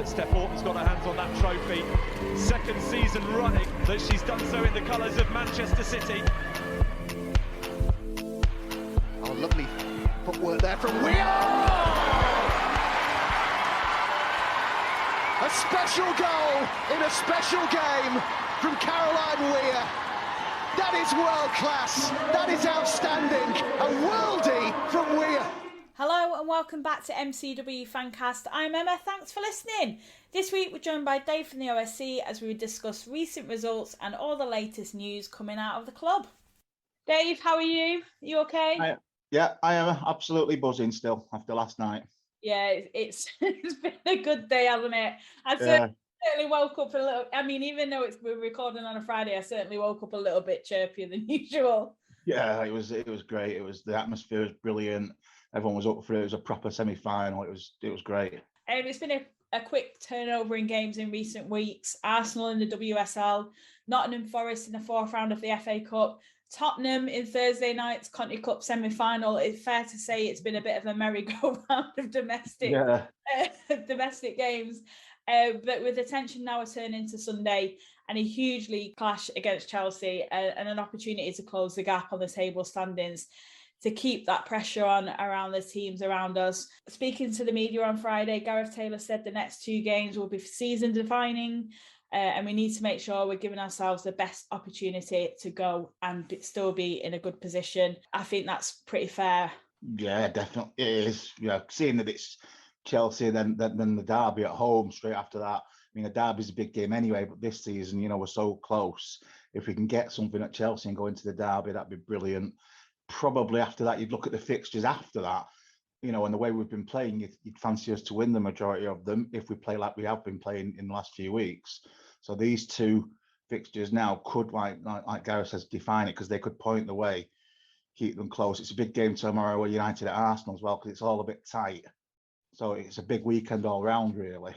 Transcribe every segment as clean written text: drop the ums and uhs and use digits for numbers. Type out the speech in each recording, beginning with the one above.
that Steph Houghton's got her hands on that trophy. Second season running that she's done so in the colours of Manchester City. Oh, lovely footwork there from Weir! A special goal in a special game from Caroline Weir. That is world class. That is outstanding. A worldie from Weir. Hello and welcome back to MCW Fancast. I'm Emma, thanks for listening. This week we're joined by Dave from the OSC as we discuss recent results and all the latest news coming out of the club. Dave, how are you? You okay? I am absolutely buzzing still after last night. Yeah, it's been a good day, hasn't it? I certainly woke up a little, even though we're recording on a Friday, I certainly woke up a little bit chirpier than usual. Yeah, it was great. The atmosphere was brilliant. Everyone was up for it. It was a proper semi-final. It was great. It's been a quick turnover in games in recent weeks. Arsenal in the WSL, Nottingham Forest in the fourth round of the FA Cup, Tottenham in Thursday night's Conti Cup Semi-Final. It's fair to say it's been a bit of a merry-go-round of domestic games. But with attention now returning to Sunday and a huge league clash against Chelsea and an opportunity to close the gap on the table standings, to keep that pressure on around the teams around us. Speaking to the media on Friday, Gareth Taylor said the next two games will be season defining and we need to make sure we're giving ourselves the best opportunity to go and still be in a good position. I think that's pretty fair. Yeah, definitely it is. Yeah, seeing that it's Chelsea, then the derby at home straight after that. The derby's a big game anyway, but this season, we're so close. If we can get something at Chelsea and go into the derby, that'd be brilliant. Probably after that, you'd look at the fixtures after that, and the way we've been playing, you'd fancy us to win the majority of them if we play like we have been playing in the last few weeks. So these two fixtures now could, like Gareth says, define it, because they could point the way, keep them close. It's a big game tomorrow with United at Arsenal as well, because it's all a bit tight. So it's a big weekend all round, really,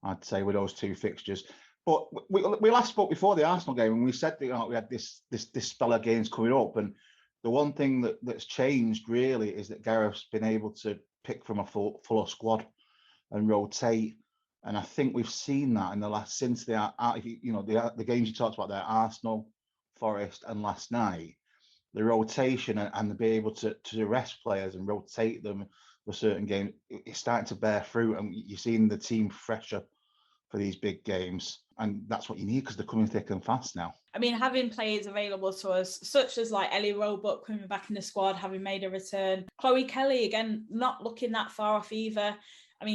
I'd say, with those two fixtures. But we last spoke before the Arsenal game, and we said that we had this spell of games coming up, and the one thing that's changed really is that Gareth's been able to pick from a full squad and rotate, and I think we've seen that in the last since the games you talked about there, Arsenal, Forest, and last night, the rotation and be able to rest players and rotate them for certain games, it's starting to bear fruit, and you're seeing the team fresher for these big games, and that's what you need because they're coming thick and fast now. Having players available to us, such as like Ellie Roebuck coming back in the squad, having made a return. Chloe Kelly, again, not looking that far off either.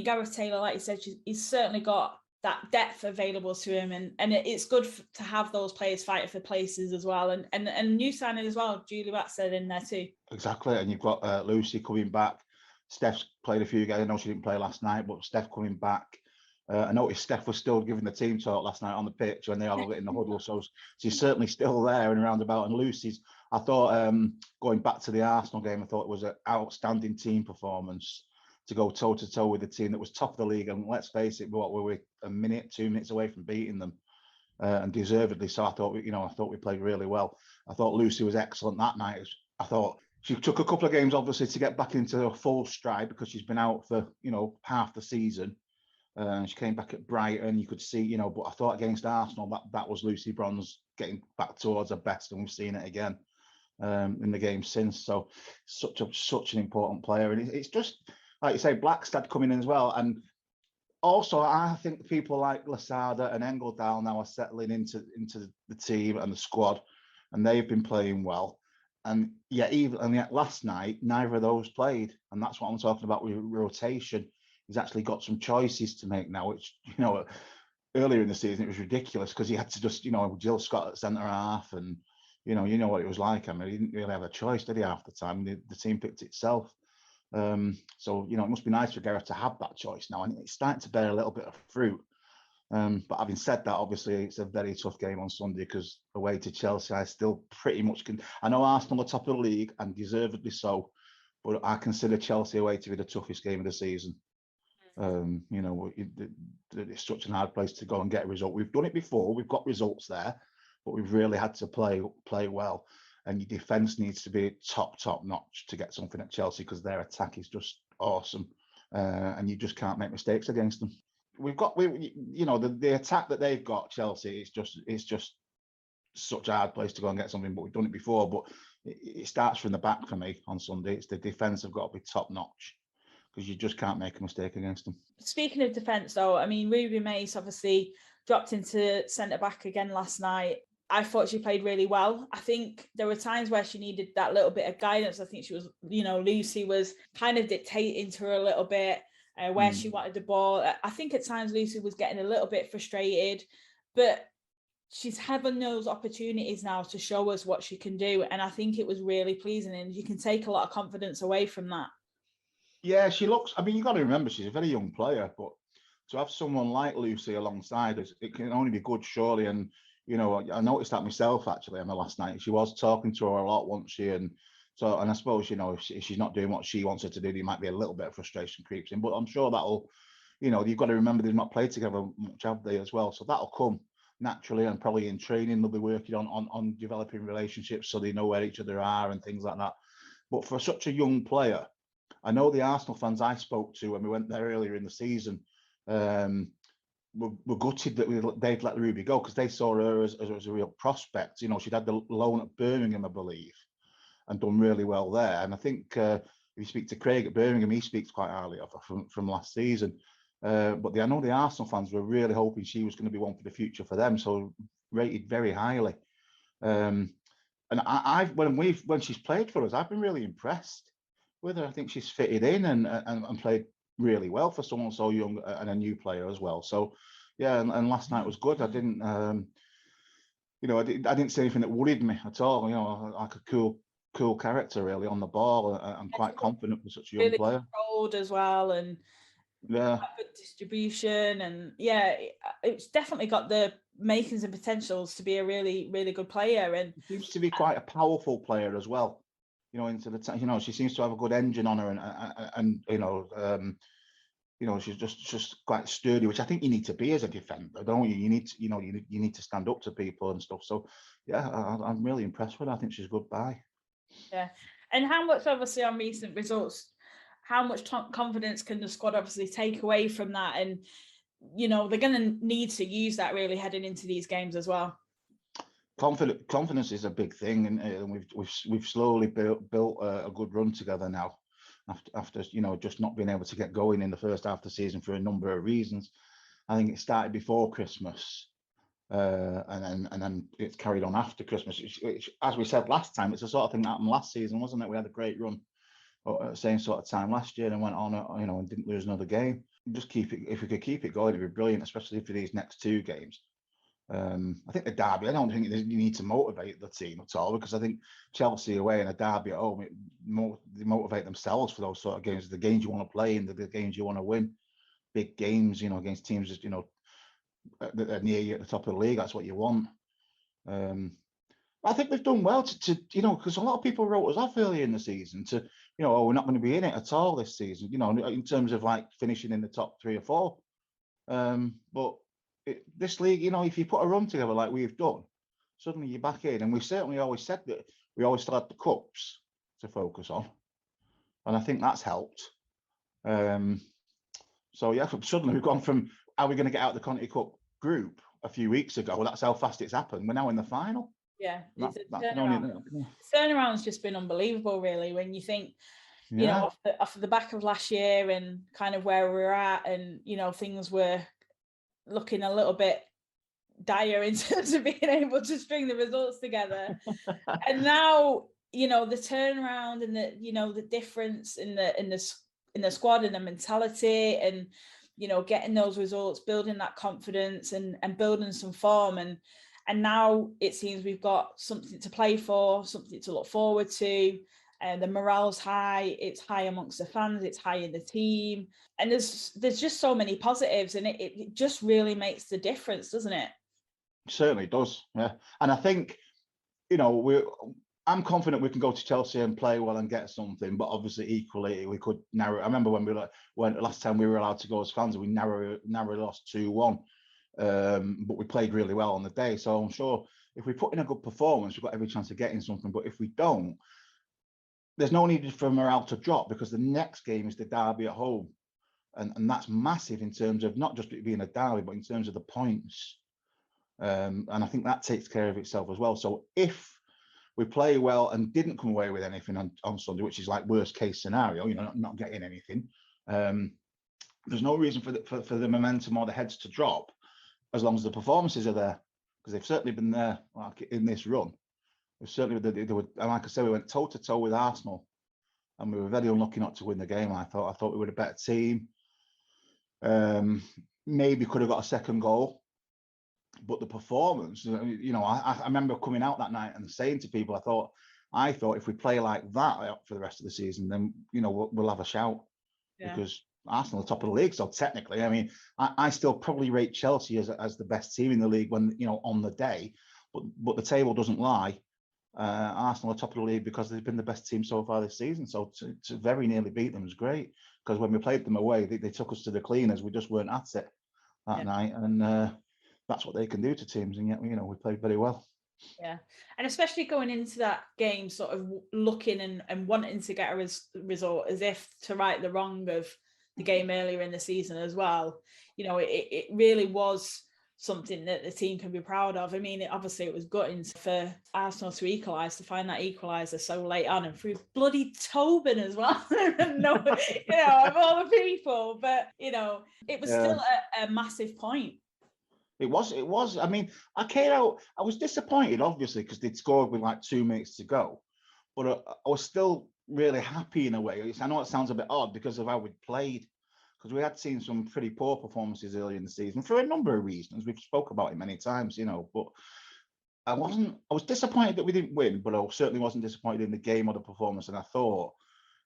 Gareth Taylor, like you said, he's certainly got that depth available to him, and it's good to have those players fighting for places as well. And new signing as well, Julie Batstead in there too. Exactly, and you've got Lucy coming back. Steph's played a few games. I know she didn't play last night, but Steph coming back. I noticed Steph was still giving the team talk last night on the pitch when they all got in the huddle, so she's certainly still there and around about. And Lucy's, I thought, going back to the Arsenal game, I thought it was an outstanding team performance to go toe-to-toe with the team that was top of the league. And let's face it, what were we, 2 minutes away from beating them, and deservedly so. I thought we played really well. I thought Lucy was excellent that night. I thought she took a couple of games, obviously, to get back into a full stride because she's been out for, half the season. She came back at Brighton, you could see, but I thought against Arsenal, that was Lucy Bronze getting back towards her best, and we've seen it again in the game since. So such an important player. And it's just, like you say, Blackstad coming in as well. And also, I think people like Lasada and Engeldahl now are settling into the team and the squad, and they've been playing well. And yet last night, neither of those played. And that's what I'm talking about with rotation. He's actually got some choices to make now, which, earlier in the season, it was ridiculous because he had to just, Jill Scott at centre half, and, you know what it was like. He didn't really have a choice, did he, half the time? The team picked itself. So, it must be nice for Gareth to have that choice now, and it's starting to bear a little bit of fruit. But having said that, obviously, it's a very tough game on Sunday because away to Chelsea, I still pretty much can. I know Arsenal are top of the league, and deservedly so, but I consider Chelsea away to be the toughest game of the season. It's such an hard place to go and get a result. We've done it before, we've got results there, but we've really had to play well, and your defence needs to be top notch to get something at Chelsea because their attack is just awesome, and you just can't make mistakes against them. the attack that they've got, Chelsea, it's just such a hard place to go and get something, but we've done it before. But it starts from the back for me on Sunday. It's the defence have got to be top notch, because you just can't make a mistake against them. Speaking of defence, though, I mean, Ruby Mace obviously dropped into centre back again last night. I thought she played really well. I think there were times where she needed that little bit of guidance. I think she was, Lucy was kind of dictating to her a little bit where she wanted the ball. I think at times Lucy was getting a little bit frustrated, but she's having those opportunities now to show us what she can do. And I think it was really pleasing, and you can take a lot of confidence away from that. Yeah, she looks, I mean, you've got to remember, she's a very young player, but to have someone like Lucy alongside us, it can only be good, surely. And, I noticed that myself, actually, on the last night. She was talking to her a lot, wasn't she? And I suppose, if she's not doing what she wants her to do, there might be a little bit of frustration creeps in. But I'm sure that'll, you've got to remember they've not played together much, have they, as well? So that'll come naturally, and probably in training they'll be working on developing relationships so they know where each other are and things like that. But for such a young player, I know the Arsenal fans I spoke to when we went there earlier in the season were gutted that they'd let Ruby go, because they saw her as a real prospect. She'd had the loan at Birmingham, I believe, and done really well there. And I think if you speak to Craig at Birmingham, he speaks quite highly of her from last season. But I know the Arsenal fans were really hoping she was going to be one for the future for them, so rated very highly. And when she's played for us, I've been really impressed with her. I think she's fitted in and played really well for someone so young and a new player as well. So yeah, and last night was good. I didn't, I didn't see anything that worried me at all. Like a cool character really on the ball, and quite confident for such a young player. Controlled as well, and good distribution, and it's definitely got the makings and potentials to be a really, really good player. And seems to be quite a powerful player as well. Into the she seems to have a good engine on her, and she's just quite sturdy, which I think you need to be as a defender, don't you? You need to, you need to stand up to people and stuff. So yeah, I'm really impressed with her. I think she's a good buy. Yeah, and how much, obviously, on recent results, how much confidence can the squad obviously take away from that? And they're going to need to use that really heading into these games as well. Confidence is a big thing, and we've slowly built a good run together now. After just not being able to get going in the first half of the season for a number of reasons. I think it started before Christmas, and then it's carried on after Christmas. Which, as we said last time, it's the sort of thing that happened last season, wasn't it? We had a great run at the same sort of time last year and went on, and didn't lose another game. Just keep it. If we could keep it going, it'd be brilliant, especially for these next two games. I think the derby, I don't think you need to motivate the team at all, because I think Chelsea away and a derby at home, they motivate themselves for those sort of games. The games you want to play and the games you want to win, big games, against teams that are near you at the top of the league. That's what you want. I think we've done well to because a lot of people wrote us off earlier in the season to we're not going to be in it at all this season, in terms of like finishing in the top 3 or 4. But this league, if you put a run together like we've done, suddenly you're back in. And we've certainly always said that we always still had the cups to focus on, and I think that's helped. So yeah, suddenly we've gone from are we going to get out the Conti Cup group a few weeks ago? That's how fast it's happened. We're now in the final. Yeah, it's a turnaround. Turnaround's just been unbelievable, really, when you think, off the back of last year and kind of where we're at, and things were looking a little bit dire in terms of being able to string the results together. And now, the turnaround and the difference in the squad and the mentality, and getting those results, building that confidence and building some form, and now it seems we've got something to play for, something to look forward to. And the morale's high, it's high amongst the fans, it's high in the team, and there's just so many positives, and it just really makes the difference, doesn't it? Certainly does, yeah. And I think I'm confident we can go to Chelsea and play well and get something, but obviously equally we could narrow. I remember when last time we were allowed to go as fans, and we narrowly lost 2-1, but we played really well on the day. So I'm sure if we put in a good performance, we've got every chance of getting something. But if we don't, there's no need for morale to drop, because the next game is the derby at home. and that's massive in terms of not just it being a derby, but in terms of the points. And I think that takes care of itself as well. So if we play well and didn't come away with anything on Sunday, which is like worst case scenario, not getting anything, there's no reason for the momentum or the heads to drop as long as the performances are there, because they've certainly been there like in this run. They've certainly, they were, like I said, we went toe to toe with Arsenal, and we were very unlucky not to win the game. I thought we were a better team. Maybe could have got a second goal, but the performance, I remember coming out that night and saying to people, I thought if we play like that for the rest of the season, then we'll have a shout, because Arsenal are top of the league. So technically, I mean, I still probably rate Chelsea as the best team in the league when on the day, but the table doesn't lie. Arsenal are top of the league because they've been the best team so far this season. So to very nearly beat them was great, because when we played them away, they took us to the cleaners. We just weren't at it that night, and that's what they can do to teams. And yet, we played very well. Yeah, and especially going into that game, sort of looking and wanting to get a result as if to right the wrong of the game earlier in the season as well. It really was something that the team can be proud of. I mean, obviously it was gutting for Arsenal to equalise, to find that equaliser so late on, and through bloody Tobin as well. No, of all the people, but it was still a massive point. It was. I mean, I came out, I was disappointed, obviously, because they'd scored with like 2 minutes to go, but I was still really happy in a way. I know it sounds a bit odd because of how we'd played, because we had seen some pretty poor performances early in the season for a number of reasons. We've spoke about it many times, but I was disappointed that we didn't win, but I certainly wasn't disappointed in the game or the performance. And I thought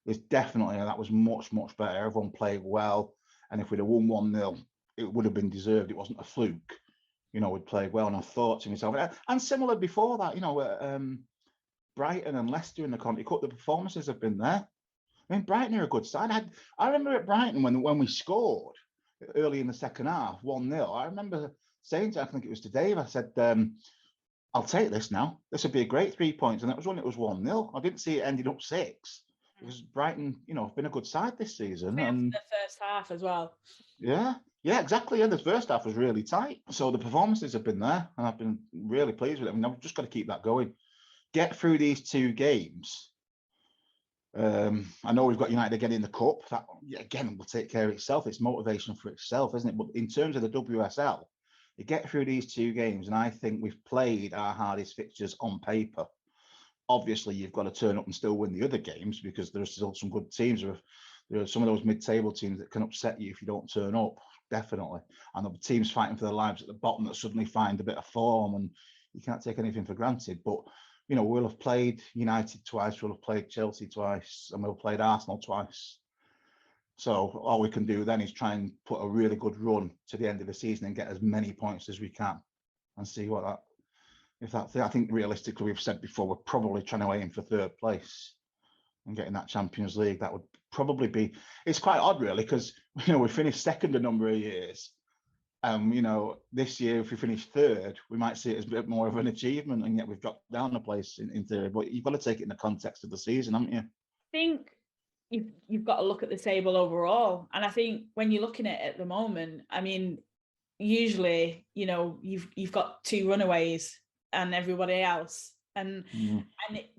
that was much, much better. Everyone played well. And if we'd have won 1-0, it would have been deserved. It wasn't a fluke. We'd played well. And I thought to myself, and similar before that, Brighton and Leicester in the Conti Cup, the performances have been there. I mean, Brighton are a good side. I remember at Brighton when we scored early in the second half, 1-0. I remember saying I think it was to Dave, I said, I'll take this now. This would be a great 3 points. And that was when it was 1-0. I didn't see it ended up 6. Because Brighton, have been a good side this season. And the first half as well. Yeah, exactly. And the first half was really tight. So the performances have been there, and I've been really pleased with it. I mean, I've just got to keep that going. Get through these 2 games. I know we've got United again in the cup. That again will take care of itself. It's motivation for itself, isn't it? But in terms of the WSL, you get through these 2 games, and I think we've played our hardest fixtures on paper. Obviously, you've got to turn up and still win the other games, because there's still some good teams. There are some of those mid-table teams that can upset you if you don't turn up, definitely. And the teams fighting for their lives at the bottom that suddenly find a bit of form, and you can't take anything for granted. But we'll have played United twice, we'll have played Chelsea twice, and we'll have played Arsenal twice. So all we can do then is try and put a really good run to the end of the season and get as many points as we can, and see what that. I think realistically, we've said before, we're probably trying to aim for 3rd place and getting that Champions League. That would probably be. It's quite odd, really, because we finished 2nd a number of years. This year, if we finish 3rd, we might see it as a bit more of an achievement, and yet we've dropped down a place in theory. But you've got to take it in the context of the season, haven't you? I think you've got to look at the table overall, and I think when you're looking at it at the moment, I mean, usually you've got 2 runaways and everybody else, and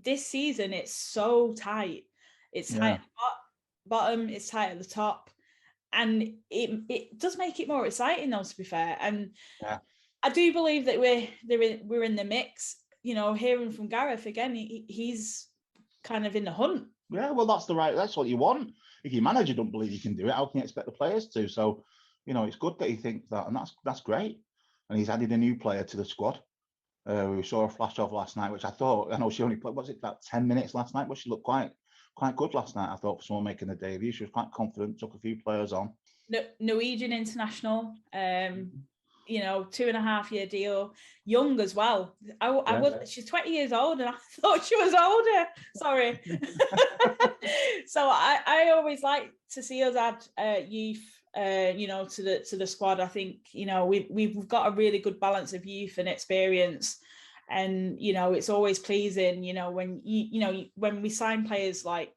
this season it's so tight. It's tight at the bottom, it's tight at the top, and it does make it more exciting, though, to be fair. And I do believe that we're in the mix. Hearing from Gareth again, he's kind of in the hunt. Yeah, well, that's what you want. If your manager don't believe you can do it, how can you expect the players to? So it's good that he thinks that, and that's great. And he's added a new player to the squad. We saw a flash of last night, which I know she only played, was it about 10 minutes last night, but she looked quite good last night, I thought, for someone making a debut. She was quite confident, took a few players on. Norwegian international, 2.5-year deal, young as well. She's 20 years old, and I thought she was older. Sorry. So I always like to see us add youth, to the squad. I think we've got a really good balance of youth and experience, and it's always pleasing when when we sign players like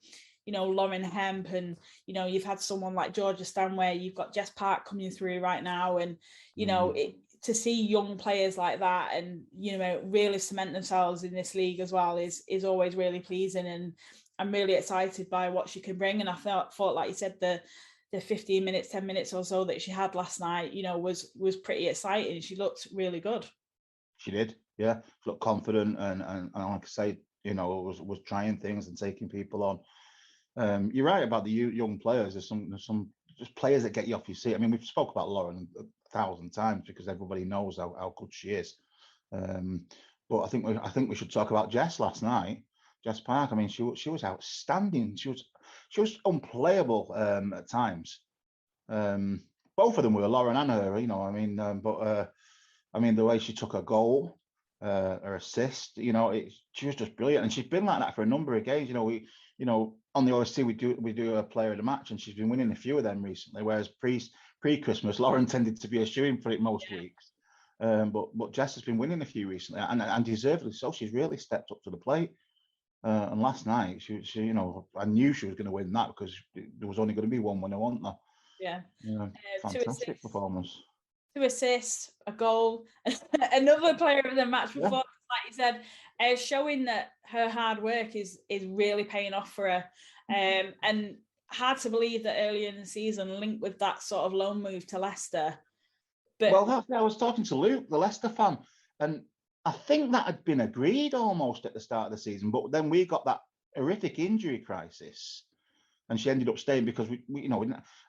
Lauren Hemp, and you've had someone like Georgia Stanway, you've got Jess Park coming through right now, and to see young players like that and really cement themselves in this league as well is always really pleasing, and I'm really excited by what she can bring. And I thought like you said, the 15 minutes, 10 minutes or so that she had last night, was pretty exciting. She looked really good. She did, yeah. She looked confident and like I say, was trying things and taking people on. You're right about the young players. There's some just players that get you off your seat. I mean, we've spoke about Lauren 1,000 times because everybody knows how good she is. But I think we should talk about Jess last night. Jess Park. I mean, she was outstanding. She was unplayable at times. Both of them were, Lauren and her. I mean, the way she took her goal, her assist. She was just brilliant, and she's been like that for a number of games. On the OSC we do a player of the match, and she's been winning a few of them recently. Whereas pre-Christmas, Lauren tended to be a shoo-in for it most weeks. But Jess has been winning a few recently, and deservedly so. She's really stepped up to the plate. And last night, she I knew she was going to win that because there was only going to be one winner, wasn't there? Yeah. Fantastic performance. 2 assists, a goal, another player of the match performance, like you said, showing that her hard work is really paying off for her. And hard to believe that earlier in the season linked with that sort of loan move to Leicester. But I was talking to Luke, the Leicester fan, and I think that had been agreed almost at the start of the season, but then we got that horrific injury crisis, and she ended up staying because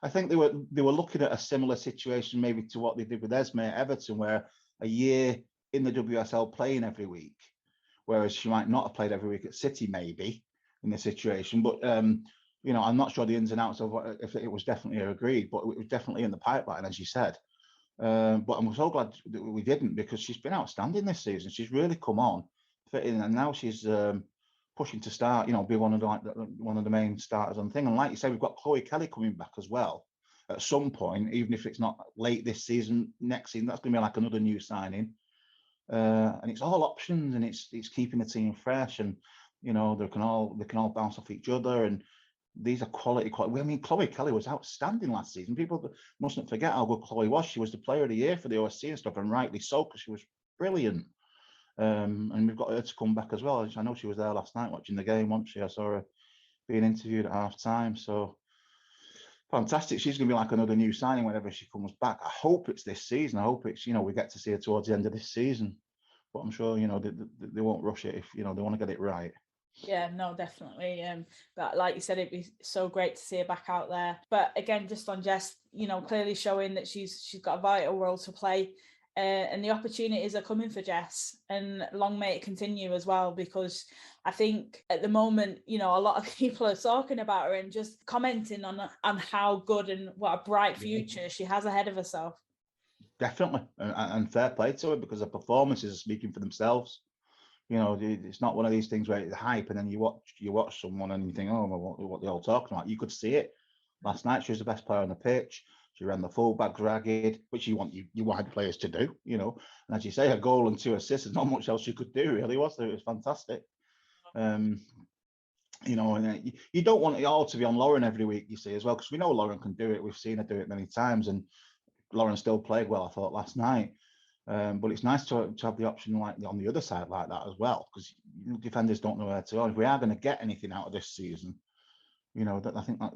I think they were looking at a similar situation maybe to what they did with Esme at Everton, where a year in the WSL playing every week, whereas she might not have played every week at City maybe in this situation. But I'm not sure the ins and outs of if it was definitely agreed, but it was definitely in the pipeline, as you said. But I'm so glad that we didn't, because she's been outstanding this season. She's really come on, fit in, and now she's pushing to start. Be one of the main starters on the thing. And like you say, we've got Chloe Kelly coming back as well at some point, even if it's not late this season. Next season, that's going to be like another new signing. And it's all options, and it's keeping the team fresh, and they can all bounce off each other, and these are quality. I mean, Chloe Kelly was outstanding last season. People mustn't forget how good Chloe was. She was the player of the year for the OSC and stuff, and rightly so, because she was brilliant. And we've got her to come back as well. I know she was there last night watching the game, wasn't she? I saw her being interviewed at half time. So fantastic. She's going to be like another new signing whenever she comes back. I hope it's this season. I hope it's, we get to see her towards the end of this season. But I'm sure, they won't rush it if, they want to get it right. Yeah, no, definitely. But like you said, it'd be so great to see her back out there. But again, just on Jess, clearly showing that she's got a vital role to play, and the opportunities are coming for Jess. And long may it continue as well, because I think at the moment, a lot of people are talking about her and just commenting on how good and what a bright future she has ahead of herself. Definitely, and fair play to her, because the performances are speaking for themselves. It's not one of these things where it's hype and then you watch someone and you think, oh, what they're all talking about. You could see it last night. She was the best player on the pitch. She ran the fullback ragged, which you want players to do, And as you say, a goal and 2 assists, there's not much else she could do, really, was there? It was fantastic. And you don't want it all to be on Lauren every week, you see, as well, because we know Lauren can do it. We've seen her do it many times, and Lauren still played well, I thought, last night. But it's nice to have the option like on the other side like that as well, because defenders don't know where to go. If we are going to get anything out of this season, I think that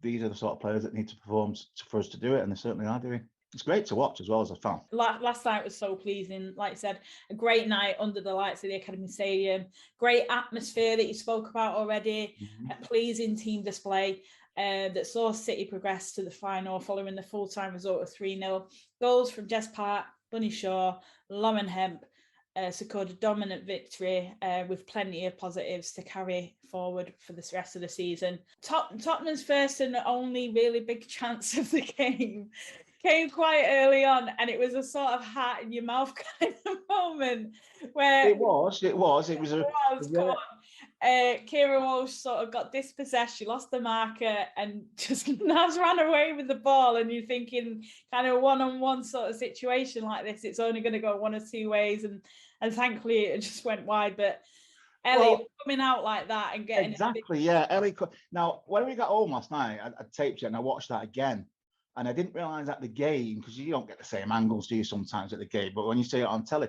these are the sort of players that need to perform for us to do it, and they certainly are doing. It's great to watch as well as a fan. Last night was so pleasing. Like I said, a great night under the lights of the Academy Stadium. Great atmosphere that you spoke about already. Mm-hmm. A pleasing team display that saw City progress to the final following the full-time result of 3-0. Goals from Jess Park, Bunny Shaw, Lauren Hemp secured a dominant victory with plenty of positives to carry forward for the rest of the season. Tottenham's first and only really big chance of the game came quite early on, and it was a sort of heart in your mouth kind of moment where it was. Kieran Walsh sort of got dispossessed. She lost the marker and just Naz ran away with the ball, and you're thinking kind of one-on-one sort of situation like this, it's only going to go one or two ways, and thankfully it just went wide. But Ellie Well, coming out like that and getting exactly, yeah. Ellie. Now, when we got home last night, I taped it and I watched that again, and I didn't realise at the game, because you don't get the same angles, do you, sometimes at the game? But when you see it on telly,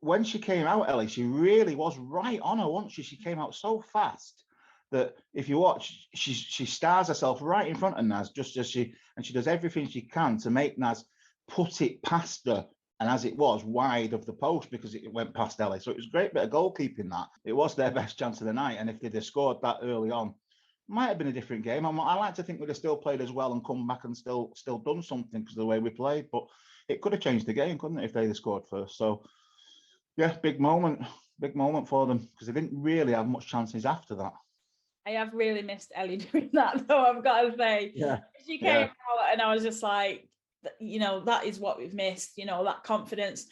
when she came out, Ellie, she really was right on her, wasn't she? She came out so fast that if you watch, she stars herself right in front of Naz, just as she does everything she can to make Naz put it past her. And as it was, wide of the post because it went past Ellie. So it was a great bit of goalkeeping that. It was their best chance of the night. And if they'd have scored that early on, it might have been a different game. I like to think we'd have still played as well and come back and still done something because of the way we played. But it could have changed the game, couldn't it, if they'd have scored first? So, yeah, big moment for them because they didn't really have much chances after that. I have really missed Ellie doing that, though, I've got to say. Yeah. She came out and I was just like, you know, that is what we've missed, you know, that confidence.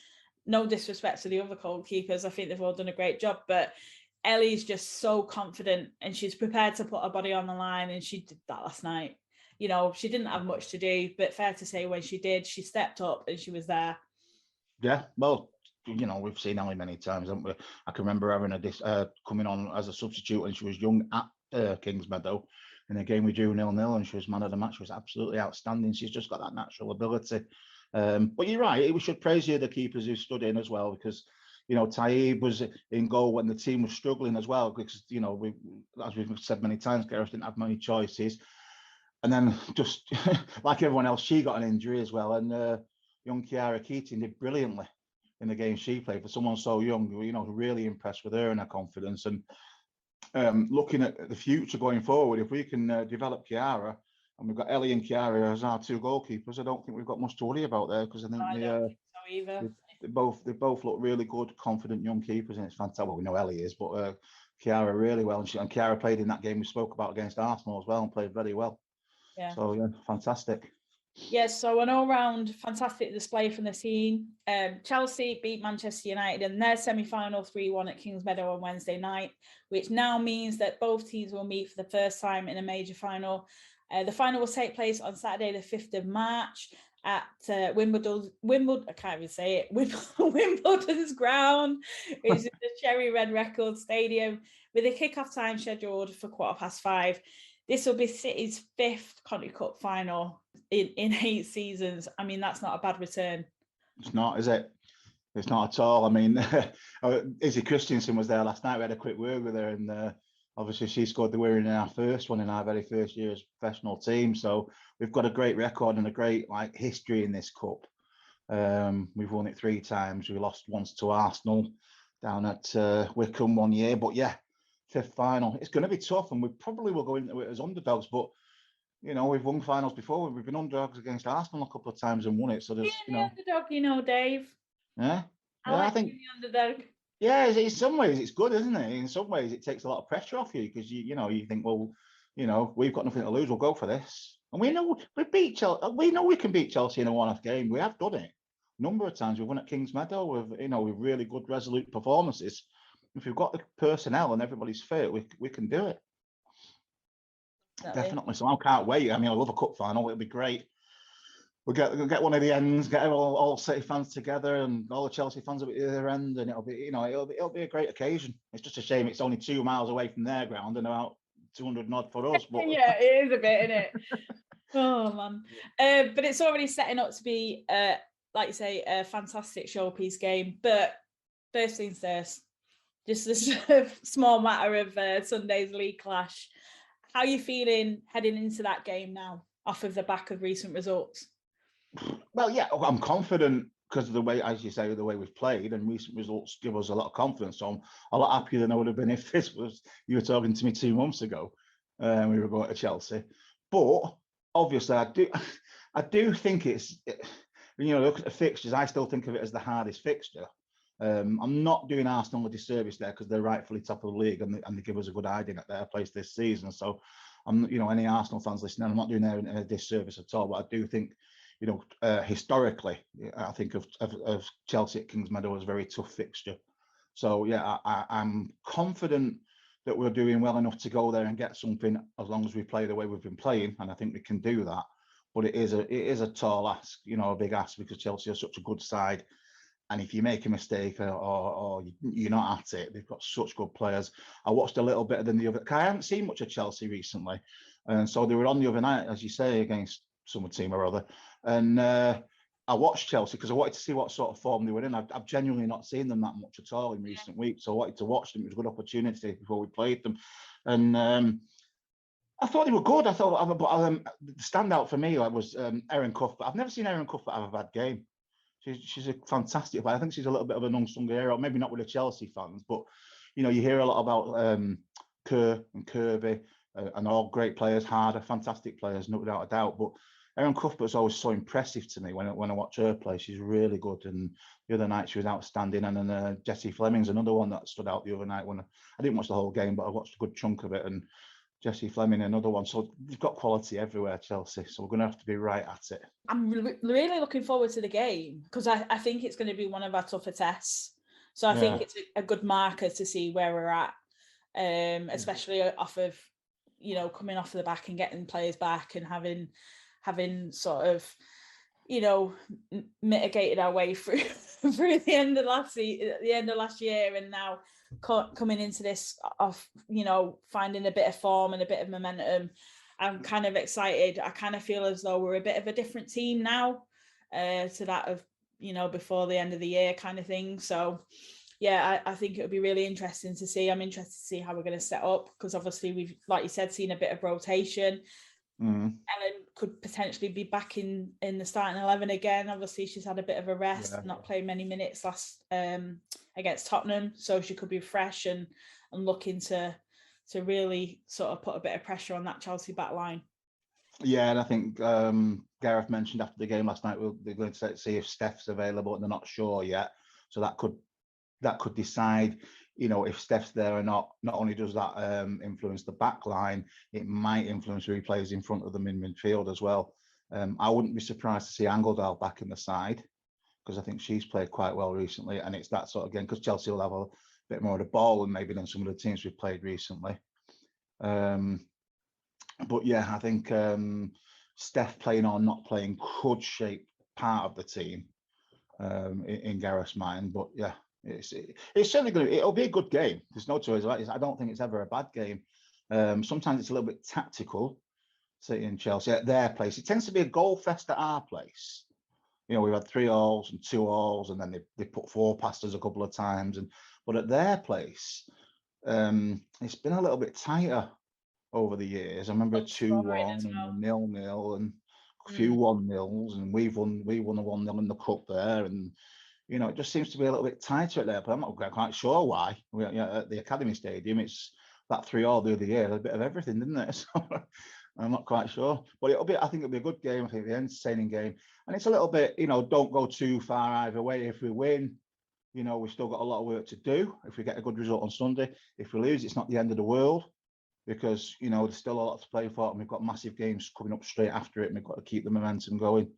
No disrespect to the other goalkeepers. I think they've all done a great job, but Ellie's just so confident and she's prepared to put her body on the line, and she did that last night. You know, she didn't have much to do, but fair to say when she did, she stepped up and she was there. Yeah, well, you know, we've seen Ellie many times, haven't we? I can remember having coming on as a substitute when she was young at Kingsmeadow in a game we drew 0-0, and she was man of the match. She was absolutely outstanding. She's just got that natural ability. But you're right, we should praise the other keepers who stood in as well, because, you know, Taib was in goal when the team was struggling as well, because, you know, as we've said many times, Gareth didn't have many choices. And then just like everyone else, she got an injury as well. And young Kiara Keating did brilliantly in the game she played. For someone so young, you know, really impressed with her and her confidence. And looking at the future going forward, if we can develop Kiara, and we've got Ellie and Kiara as our two goalkeepers, I don't think we've got much to worry about there, because I think they both look really good, confident young keepers, and it's fantastic. Well, we know Ellie is, but Kiara really well, and Kiara played in that game we spoke about against Arsenal as well, and played very well. Yeah. So yeah, fantastic. Yes, so an all-round fantastic display from the team. Chelsea beat Manchester United in their semi-final 3-1 at Kingsmeadow on Wednesday night, which now means that both teams will meet for the first time in a major final. The final will take place on Saturday, the 5th of March at Wimbledon's ground, which is the Cherry Red Records Stadium, with a kick-off time scheduled for 5:15. This will be City's 5th Conti Cup final in 8 seasons. I mean, that's not a bad return. It's not, is it? It's not at all. I mean, Izzy Christensen was there last night. We had a quick word with her, and obviously she scored the winner in our first one in our very first year as a professional team. So we've got a great record and a great history in this cup. We've won it 3 times. We lost once to Arsenal down at Wickham one year, but yeah, 5th final. It's going to be tough, and we probably will go into it as underdogs, but you know, we've won finals before. We've been underdogs against Arsenal a couple of times and won it. So there's, you know, underdog, you know, Dave. Yeah, I think the underdog. Yeah, in some ways it's good, isn't it? In some ways it takes a lot of pressure off you, because you think, well, you know, we've got nothing to lose. We'll go for this, and we know we beat Chelsea. We know we can beat Chelsea in a one-off game. We have done it a number of times. We've won at Kingsmeadow with, you know, with really good, resolute performances. If we've got the personnel and everybody's fit, we can do it. Definitely. So I can't wait. I mean, I love a cup final. It'll be great. We'll get one of the ends, get all City fans together, and all the Chelsea fans will be at their end, and it'll be, you know, it'll be a great occasion. It's just a shame it's only 2 miles away from their ground and about 200 odd for us. But yeah, it is a bit, isn't it? Oh man, but it's already setting up to be, like you say, a fantastic showpiece game. But first things first, just a small matter of Sunday's league clash. How are you feeling heading into that game now, off of the back of recent results? Well, yeah, I'm confident because of the way, as you say, the way we've played, and recent results give us a lot of confidence. So I'm a lot happier than I would have been if you were talking to me 2 months ago. We were going to Chelsea, but obviously I do think it's, you know, look at the fixtures. I still think of it as the hardest fixture. I'm not doing Arsenal a disservice there, because they're rightfully top of the league, and they give us a good hiding at their place this season. So I'm, you know, any Arsenal fans listening, I'm not doing them a disservice at all. But I do think, you know, historically, I think of Chelsea at Kingsmeadow as a very tough fixture. So yeah, I'm confident that we're doing well enough to go there and get something, as long as we play the way we've been playing, and I think we can do that. But it is a tall ask, you know, a big ask, because Chelsea are such a good side. And if you make a mistake or you're not at it, they've got such good players. I watched a little bit of the other. I haven't seen much of Chelsea recently, and so they were on the other night, as you say, against some team or other. And I watched Chelsea because I wanted to see what sort of form they were in. I've genuinely not seen them that much at all in recent weeks, so I wanted to watch them. It was a good opportunity before we played them, and I thought they were good. I thought, the standout for me was Erin Cuthbert. I've never seen Erin Cuthbert have a bad game. She's a fantastic player. I think she's a little bit of an unsung hero, maybe not with the Chelsea fans, but you hear a lot about Kerr and Kirby and all great players, Harder, fantastic players, no without a doubt. But Erin Cuthbert's always so impressive to me when I watch her play. She's really good, and the other night she was outstanding. And then Jessie Fleming's another one that stood out the other night when I didn't watch the whole game, but I watched a good chunk of it. And Jessie Fleming, another one. So they've got quality everywhere, Chelsea. So we're going to have to be right at it. I'm really looking forward to the game because I think it's going to be one of our tougher tests. So I think it's a good marker to see where we're at, especially off of, coming off the back and getting players back and having sort of, mitigated our way through the end of last year, and now coming into this off, finding a bit of form and a bit of momentum. I'm kind of excited. I kind of feel as though we're a bit of a different team now to that of, before the end of the year kind of thing. So yeah, I think it would be really interesting to see. I'm interested to see how we're going to set up because obviously we've, like you said, seen a bit of rotation. Ellen could potentially be back in the starting 11 again. Obviously, she's had a bit of a rest, not played many minutes last against Tottenham, so she could be fresh and looking to really sort of put a bit of pressure on that Chelsea back line. Yeah, and I think Gareth mentioned after the game last night they're going to see if Steph's available, and they're not sure yet. So that could decide. If Steph's there or not. Not only does that influence the back line, it might influence who he plays in front of them in midfield as well. I wouldn't be surprised to see Angledal back in the side because I think she's played quite well recently, and it's that sort of game because Chelsea will have a bit more of the ball maybe than some of the teams we've played recently. But yeah, I think Steph playing or not playing could shape part of the team in Gareth's mind. But yeah, it's certainly it'll be a good game. There's no choice about it. I don't think it's ever a bad game. Sometimes it's a little bit tactical, City and Chelsea at their place. It tends to be a goal fest at our place. We've had 3-0s and 2-0s, and then they put 4 past us a couple of times. But at their place, it's been a little bit tighter over the years. I remember 2-1 and 0-0 and a few 1-0s, and we won a 1-0 in the cup there, and it just seems to be a little bit tighter at there. But I'm not quite sure why. At the Academy Stadium, it's that 3-0 the other year, a bit of everything, didn't it? So I'm not quite sure, but I think it'll be a good game. I think it'll be an entertaining game, and it's a little bit, don't go too far either way. If we win, we've still got a lot of work to do. If we get a good result on Sunday, if we lose, it's not the end of the world because there's still a lot to play for, and we've got massive games coming up straight after it, and we've got to keep the momentum going.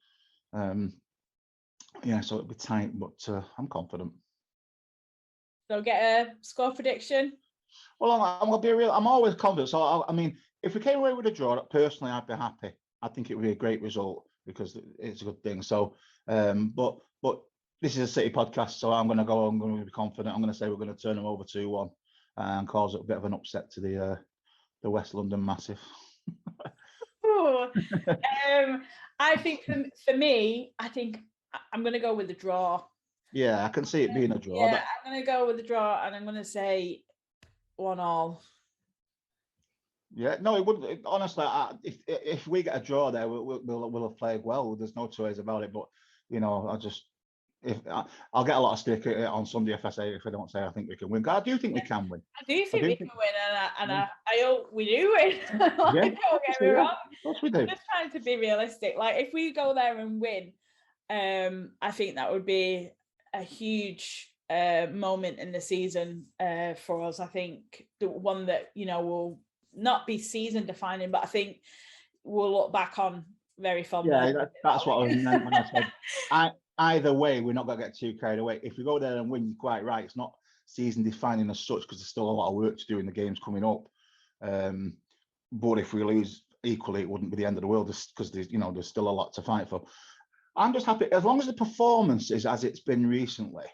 So it'll be tight, but I'm confident. So get a score prediction. Well, I'm gonna be real. I'm always confident. So I mean, if we came away with a draw, personally, I'd be happy. I think it would be a great result because it's a good thing. So, but this is a City podcast, so I'm going to be confident. I'm going to say we're going to turn them over 2-1 and cause a bit of an upset to the West London Massive. I think for me, I think I'm going to go with the draw. Yeah, I can see it being a draw. Yeah, I'm going to go with the draw, and I'm going to say 1-1. Yeah, no, it wouldn't. Honestly, if we get a draw there, we'll have played well. There's no two ways about it. But I'll get a lot of stick on Sunday if I don't say I think we can win. I do think we can win. I do think we can win, and I hope we do win. Don't get me wrong. Of course we do. I'm just trying to be realistic. Like if we go there and win, I think that would be a huge moment in the season for us. I think the one that will not be season defining, but I think we'll look back on very fondly. Yeah, that's what I meant when I said either way, we're not going to get too carried away. If we go there and win, you're quite right. It's not season defining as such because there's still a lot of work to do in the games coming up. But if we lose, equally, it wouldn't be the end of the world because there's still a lot to fight for. I'm just happy as long as the performance is as it's been recently.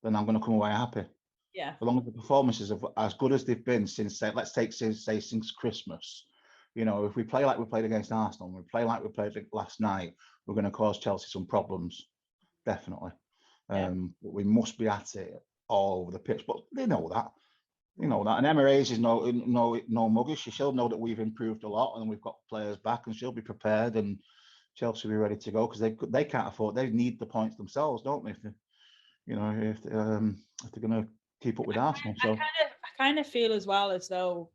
Then I'm going to come away happy. Yeah. As long as the performances are as good as they've been since, since Christmas. You know, if we play like we played against Arsenal, and we play like we played last night, we're going to cause Chelsea some problems, definitely. But we must be at it all over the pitch. But they know that. You know that. And Emma Hayes is no muggish. She'll know that we've improved a lot and we've got players back, and she'll be prepared, and Chelsea will be ready to go, because they can't afford. They need the points themselves, don't they? If they're going to keep up with Arsenal. So I kind of feel as well as though,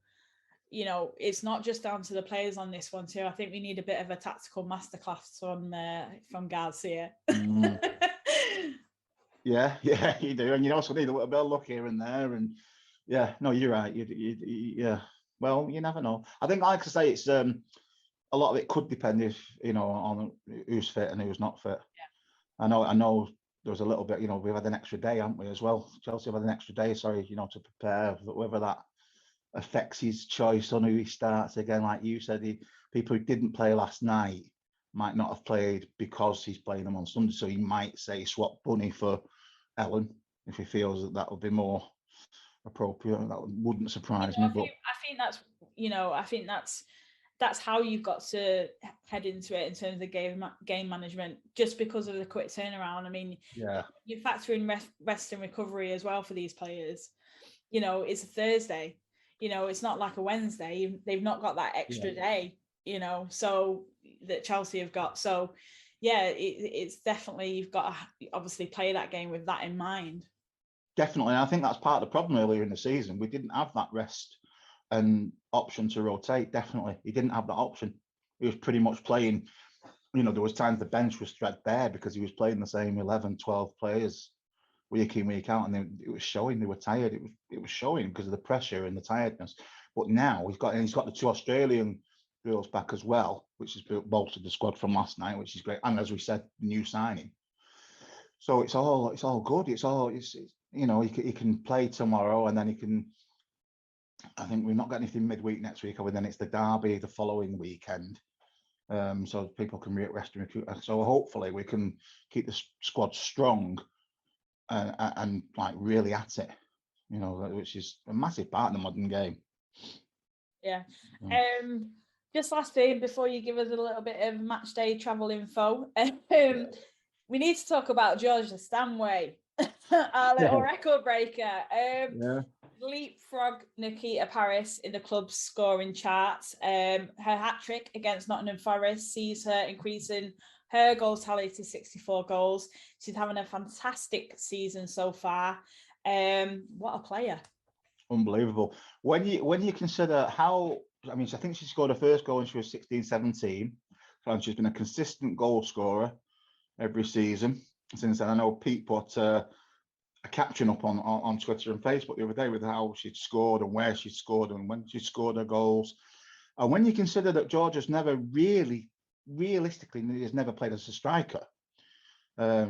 it's not just down to the players on this one too. I think we need a bit of a tactical masterclass from Garcia. Yeah, you do, and you also need a little bit of luck here and there, and you're right. Yeah, well, you never know. I think, like I say, it's a lot of it could depend on who's fit and who's not fit. Yeah. I know. There was a little bit, we've had an extra day, haven't we, as well? Chelsea have had an extra day, to prepare, whether that affects his choice on who he starts again. Like you said, people who didn't play last night might not have played because he's playing them on Sunday. So he might say swap Bunny for Ellen if he feels that would be more appropriate. That wouldn't surprise me. But I think that's how you've got to head into it in terms of game management, just because of the quick turnaround. I mean, you factor in rest and recovery as well for these players. It's a Thursday. It's not like a Wednesday. They've not got that extra day. So that Chelsea have got. So, it's definitely, you've got to obviously play that game with that in mind. Definitely, and I think that's part of the problem earlier in the season. We didn't have that rest and option to rotate. Definitely, he didn't have that option. He was pretty much playing, there was times the bench was threadbare because he was playing the same 11, 12 players week in, week out, and it was showing. They were tired. It was showing because of the pressure and the tiredness. But now he's got the 2 Australian girls back as well, which has bolstered the squad from last night, which is great. And as we said, new signing. So it's all good. He can play tomorrow, and then he can. I think we've not got anything midweek next week, and then it's the derby the following weekend. So people can rest and recruit. So hopefully we can keep the squad strong and like really at it, which is a massive part of the modern game. Yeah. Just last thing before you give us a little bit of match day travel info, we need to talk about Georgia Stanway, our little record breaker. Leapfrog Nikita Paris in the club's scoring charts. Her hat-trick against Nottingham Forest sees her increasing her goal tally to 64 goals. She's having a fantastic season so far. What a player. Unbelievable. When you consider how, I think she scored her first goal when she was 16, 17. And she's been a consistent goal scorer every season since then. I know Pete put a caption up on Twitter and Facebook the other day with how she'd scored and where she scored and when she scored her goals. And when you consider that Georgia's never realistically has never played as a striker.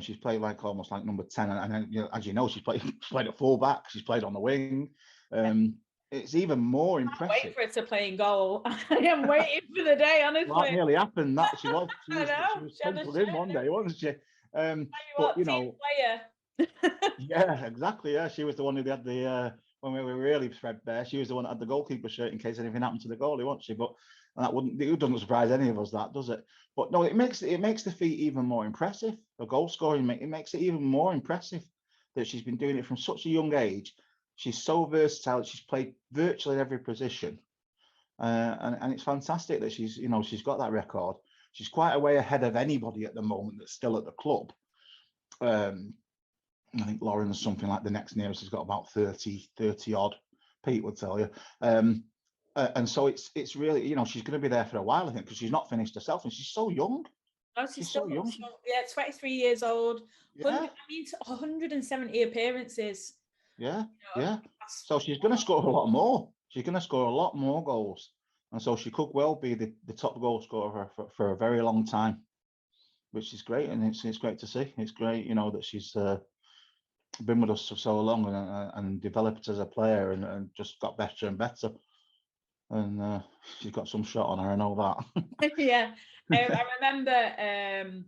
She's played almost like number 10, and as you know, she's played at full back. She's played on the wing. It's even more impressive. I can't wait for her to play in goal. I am waiting for the day, honestly. Well, that nearly happened. That she was penciled in one day, wasn't she? Player. Yeah, exactly. Yeah, she was the one who had the when we were really threadbare. She was the one that had the goalkeeper shirt in case anything happened to the goalie, wasn't she? But it doesn't surprise any of us, that does it? But no, it makes the feat even more impressive. The goal scoring, it makes it even more impressive that she's been doing it from such a young age. She's so versatile. She's played virtually every position, and it's fantastic that she's got that record. She's quite a way ahead of anybody at the moment that's still at the club. I think Lauren's something like the next nearest has got about 30 odd. Pete would tell you. And so it's really, she's going to be there for a while, I think, because she's not finished herself and she's so young. No, she's still so young. 23 years old. Yeah. 170 appearances. Yeah. So she's going to score a lot more. She's going to score a lot more goals. And so she could well be the top goal scorer for a very long time, which is great. And it's great to see. It's great, that she's been with us for so long and developed as a player and just got better and better. And she's got some shot on her, I know that. Yeah. I remember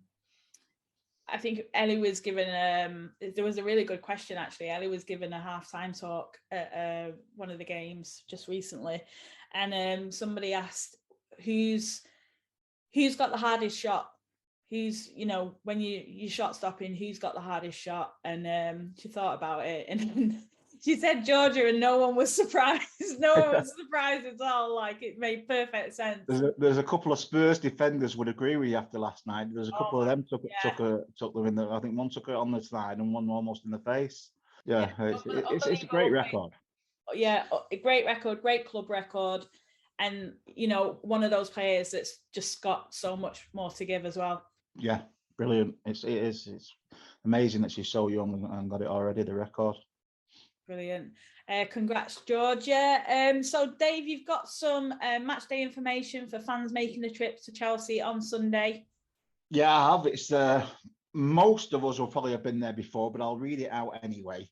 I think Ellie was given there was a really good question actually. Ellie was given a half-time talk at one of the games just recently, and somebody asked who's got the hardest shot, who's, you know, when you shot stopping, who's got the hardest shot, and she thought about it and she said Georgia, and no one was surprised. No one was surprised at all. Like, it made perfect sense. There's a couple of Spurs defenders would agree with you after last night. There's a couple of them took them in the. I think one took it on the side and one almost in the face. Yeah, it's a great record. Yeah, a great record, great club record, and you know, one of those players that's just got so much more to give as well. Yeah, brilliant. It's amazing that she's so young and got it already, the record. Brilliant. Congrats, Georgia. So, Dave, you've got some match day information for fans making the trip to Chelsea on Sunday. Yeah, I have. It's most of us will probably have been there before, but I'll read it out anyway.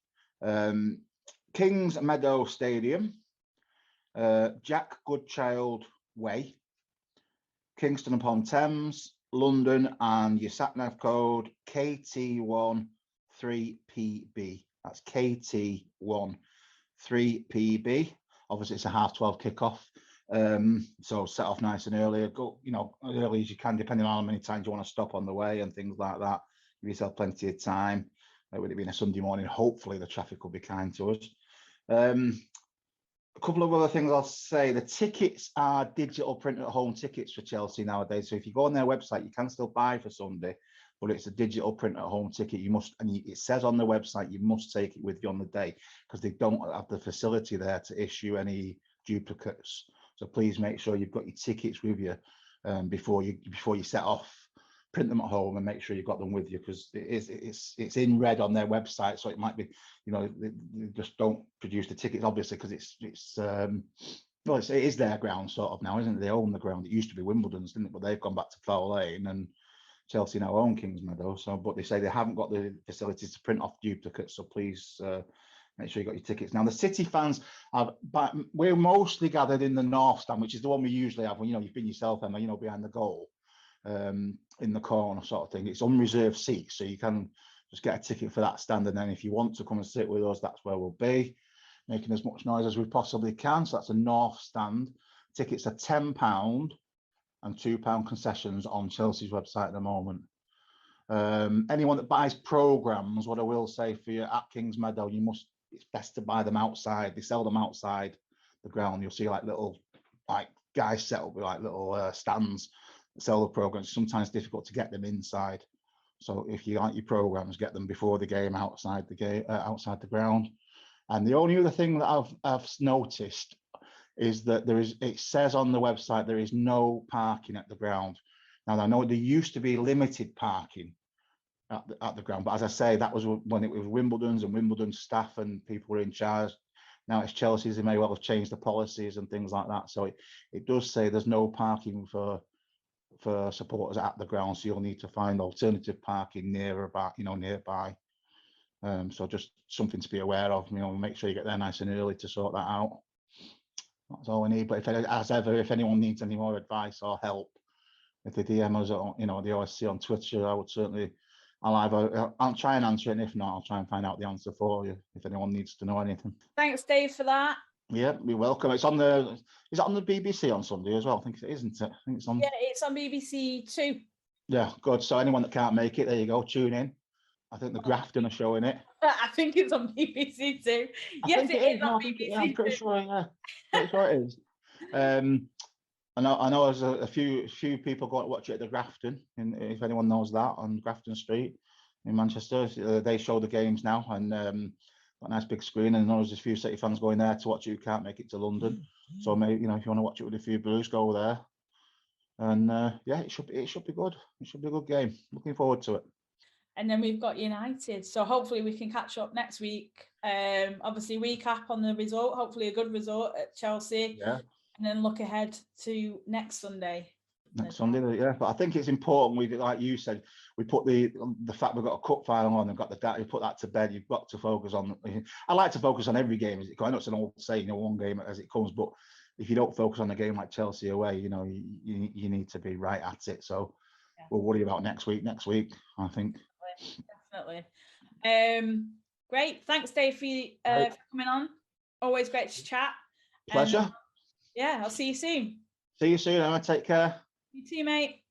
Kings Meadow Stadium, Jack Goodchild Way, Kingston upon Thames, London, and your sat-nav code KT1 3PB. That's KT1 3PB. Obviously, it's a 12:30 kickoff, so set off nice and early. Go, you know, as early as you can, depending on how many times you want to stop on the way and things like that. Give yourself plenty of time. With it being a Sunday morning, hopefully the traffic will be kind to us. A couple of other things I'll say. The tickets are digital print at home tickets for Chelsea nowadays. So if you go on their website, you can still buy for Sunday, but it's a digital print at home ticket. You must, and it says on the website, you must take it with you on the day, because they don't have the facility there to issue any duplicates. So please make sure you've got your tickets with you before you set off. Print them at home and make sure you've got them with you, because it's in red on their website. So it might be, you know, they just don't produce the tickets, obviously, because it is their ground sort of now, isn't it? They own the ground. It used to be Wimbledon's, didn't it? But they've gone back to Foul Lane, and Chelsea now own Kings Meadow. So, but they say they haven't got the facilities to print off duplicates. So please make sure you got your tickets. Now the City fans we're mostly gathered in the North Stand, which is the one we usually have when, you know, you've been yourself, Emma, you know, behind the goal. In the corner sort of thing. It's unreserved seats, so you can just get a ticket for that stand, and then if you want to come and sit with us, that's where we'll be, making as much noise as we possibly can. So that's a North Stand. Tickets are £10 and £2 concessions on Chelsea's website at the moment. Anyone that buys programs, what I will say for you at Kings Meadow, it's best to buy them outside. They sell them outside the ground. You'll see like little guys set up with like little stands. Sell the programs. Sometimes difficult to get them inside, so if you like your programs, get them before the game outside outside the ground. And the only other thing that I've noticed is that it says on the website there is no parking at the ground. Now I know there used to be limited parking at the ground, but as I say, that was when it was Wimbledon's and Wimbledon's staff and people were in charge. Now it's Chelsea's. They may well have changed the policies and things like that, so it does say there's no parking for supporters at the ground, so you'll need to find alternative parking nearby. So just something to be aware of. You know, make sure you get there nice and early to sort that out. That's all we need. But if anyone needs any more advice or help, if they DM us, you know, the OSC on Twitter, I would certainly. I'll try and answer it, and if not, I'll try and find out the answer for you if anyone needs to know anything. Thanks, Dave, for that. Yeah, you're welcome. Is it on the BBC on Sunday as well? I think it isn't it? I think it's on. Yeah, it's on BBC 2. Yeah, good. So anyone that can't make it, there you go. Tune in. I think the Grafton are showing it. I think it's on BBC 2. Yes, it is on BBC 2. I'm pretty sure. Yeah, pretty sure it is. I know there's a few people going to watch it at the Grafton, if anyone knows that, on Grafton Street in Manchester. They show the games now, and got a nice big screen, and I know there's a few City fans going there to watch it who can't make it to London. So maybe, you know, if you want to watch it with a few Blues, go there. And yeah, it should be good. It should be a good game. Looking forward to it. And then we've got United, so hopefully we can catch up next week. Obviously recap on the result, hopefully a good result at Chelsea. Yeah. And then look ahead to next Sunday. Yeah. But I think it's important. Like you said, we put the fact we've got a cup final on and got the data. You put that to bed. You've got to focus on. I like to focus on every game as it comes. I know it's an old saying, you know, one game as it comes. But if you don't focus on a game like Chelsea away, you know, you need to be right at it. So we'll worry about next week. I think. Definitely. Great. Thanks, Dave, for coming on. Always great to chat. Pleasure. And, yeah, I'll see you soon. See you soon, Emma. Take care. You too, mate.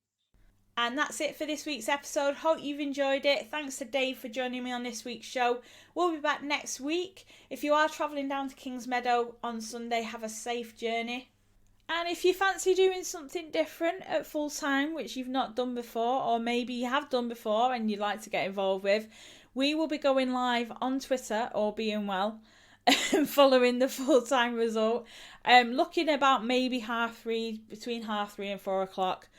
And that's it for this week's episode. Hope you've enjoyed it. Thanks to Dave for joining me on this week's show. We'll be back next week. If you are travelling down to Kings Meadow on Sunday, have a safe journey. And if you fancy doing something different at full time, which you've not done before, or maybe you have done before and you'd like to get involved with, we will be going live on Twitter, all being well, following the full-time result. Looking about maybe between 3:30 and 4 o'clock.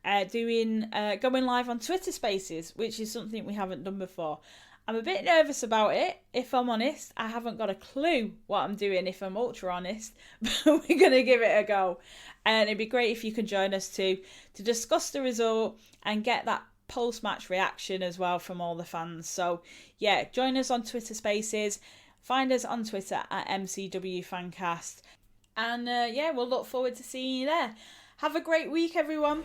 Going live on Twitter Spaces, which is something we haven't done before. I'm a bit nervous about it, if I'm honest. I haven't got a clue what I'm doing, if I'm ultra honest, but we're going to give it a go. And it'd be great if you can join us to discuss the result and get that post-match reaction as well from all the fans. So yeah, join us on Twitter Spaces. Find us on Twitter at MCWFancast. And we'll look forward to seeing you there. Have a great week, everyone.